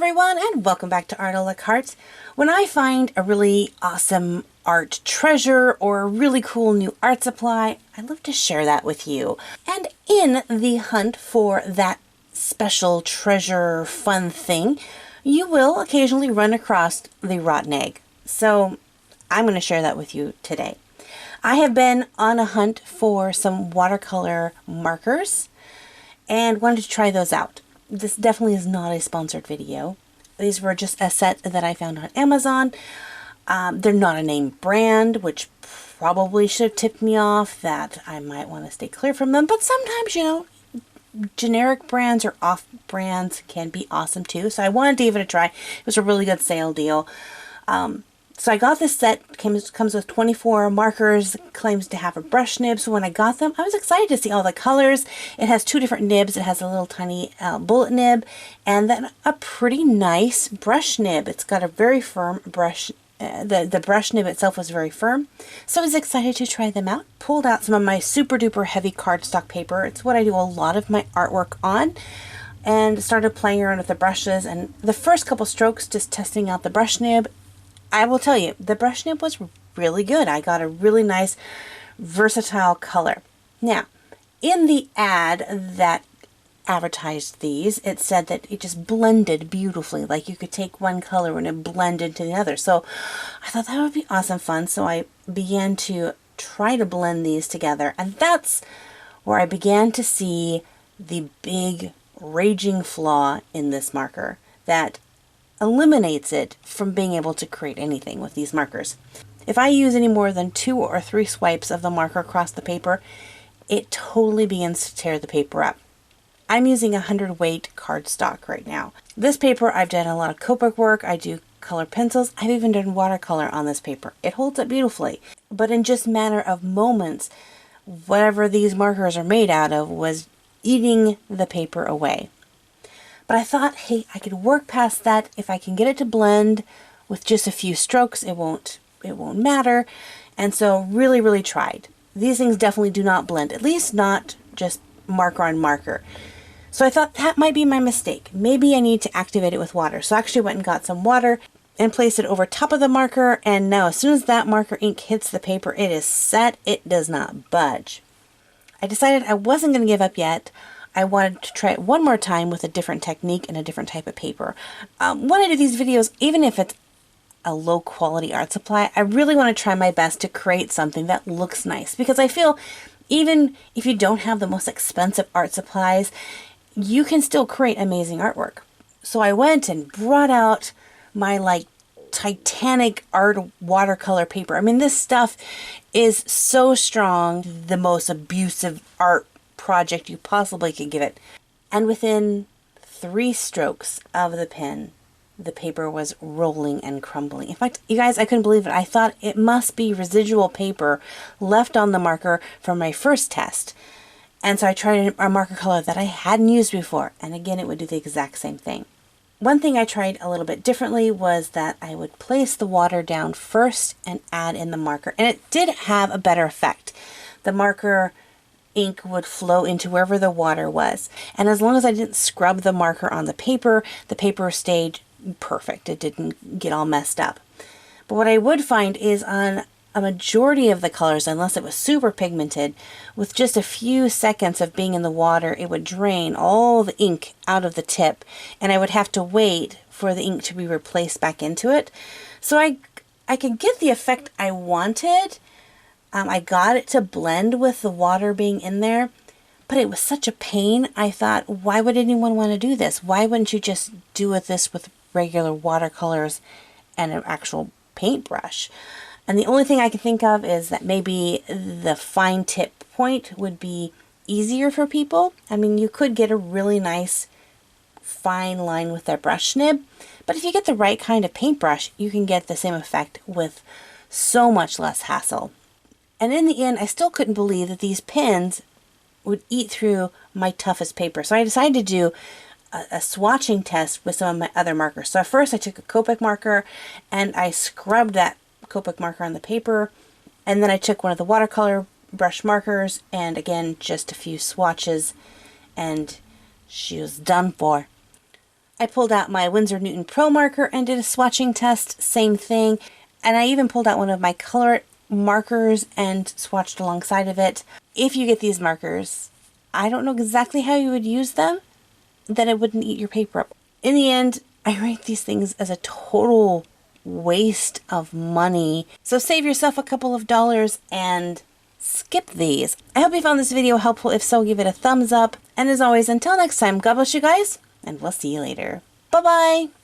everyone, and welcome back to Art a la Carte. When I find a really awesome art treasure or a really cool new art supply, I love to share that with you. And in the hunt for that special treasure fun thing, you will occasionally run across the rotten egg. So I'm going to share that with you today. I have been on a hunt for some watercolor markers and wanted to try those out. This definitely is not a sponsored video. These were just a set that I found on Amazon. They're not a name brand, which probably should have tipped me off that I might want to stay clear from them. But sometimes, generic brands or off brands can be awesome too. So I wanted to give it a try. It was a really good sale deal. So I got this set, comes with 24 markers, claims to have a brush nib. So when I got them, I was excited to see all the colors. It has two different nibs. It has a little tiny bullet nib and then a pretty nice brush nib. It's got a very firm brush. The brush nib itself was very firm. So I was excited to try them out. Pulled out some of my super duper heavy cardstock paper. It's what I do a lot of my artwork on. And started playing around with the brushes. And the first couple strokes, just testing out the brush nib, I will tell you, the brush nib was really good. I got a really nice, versatile color. Now, in the ad that advertised these, it said that it just blended beautifully. Like you could take one color and it blended to the other. So I thought that would be awesome fun. So I began to try to blend these together. And that's where I began to see the big raging flaw in this marker that eliminates it from being able to create anything with these markers. If I use any more than 2 or 3 swipes of the marker across the paper, it totally begins to tear the paper up. I'm using 100 weight cardstock right now. This paper, I've done a lot of Copic work. I do color pencils. I've even done watercolor on this paper. It holds up beautifully. But in just a matter of moments, whatever these markers are made out of was eating the paper away. But I thought, hey, I could work past that. If I can get it to blend with just a few strokes, it won't matter. And so really tried. These things definitely do not blend, at least not just marker on marker. So I thought that might be my mistake. Maybe I need to activate it with water. So I actually went and got some water and placed it over top of the marker. And now as soon as that marker ink hits the paper, it is set. It does not budge. I decided I wasn't going to give up yet. I wanted to try it one more time with a different technique and a different type of paper. When I do these videos, even if it's a low quality art supply, I really want to try my best to create something that looks nice. Because I feel even if you don't have the most expensive art supplies, you can still create amazing artwork. So I went and brought out my Titanic art watercolor paper. I mean, this stuff is so strong, the most abusive art project you possibly could give it. And within 3 strokes of the pen, the paper was rolling and crumbling. In fact, you guys, I couldn't believe it. I thought it must be residual paper left on the marker from my first test. And so I tried a marker color that I hadn't used before. And again, it would do the exact same thing. One thing I tried a little bit differently was that I would place the water down first and add in the marker. And it did have a better effect. The marker ink would flow into wherever the water was. And as long as I didn't scrub the marker on the paper stayed perfect. It didn't get all messed up. But what I would find is on a majority of the colors, unless it was super pigmented, with just a few seconds of being in the water, it would drain all the ink out of the tip, and I would have to wait for the ink to be replaced back into it. So I could get the effect I wanted. I got it to blend with the water being in there, but it was such a pain. I thought, why would anyone want to do this? Why wouldn't you just do this with regular watercolors and an actual paintbrush? And the only thing I can think of is that maybe the fine tip point would be easier for people. I mean, you could get a really nice fine line with that brush nib, but if you get the right kind of paintbrush, you can get the same effect with so much less hassle. And in the end, I still couldn't believe that these pens would eat through my toughest paper. So I decided to do a swatching test with some of my other markers. So at first I took a Copic marker and I scrubbed that Copic marker on the paper. And then I took one of the watercolor brush markers and again, just a few swatches and she was done for. I pulled out my Winsor Newton Pro marker and did a swatching test, same thing. And I even pulled out one of my color markers and swatched alongside of it. If you get these markers, I don't know exactly how you would use them, that it wouldn't eat your paper up. In the end, I rate these things as a total waste of money. So save yourself a couple of dollars and skip these. I hope you found this video helpful. If so, give it a thumbs up. And as always, until next time, God bless you guys, and we'll see you later. Bye-bye.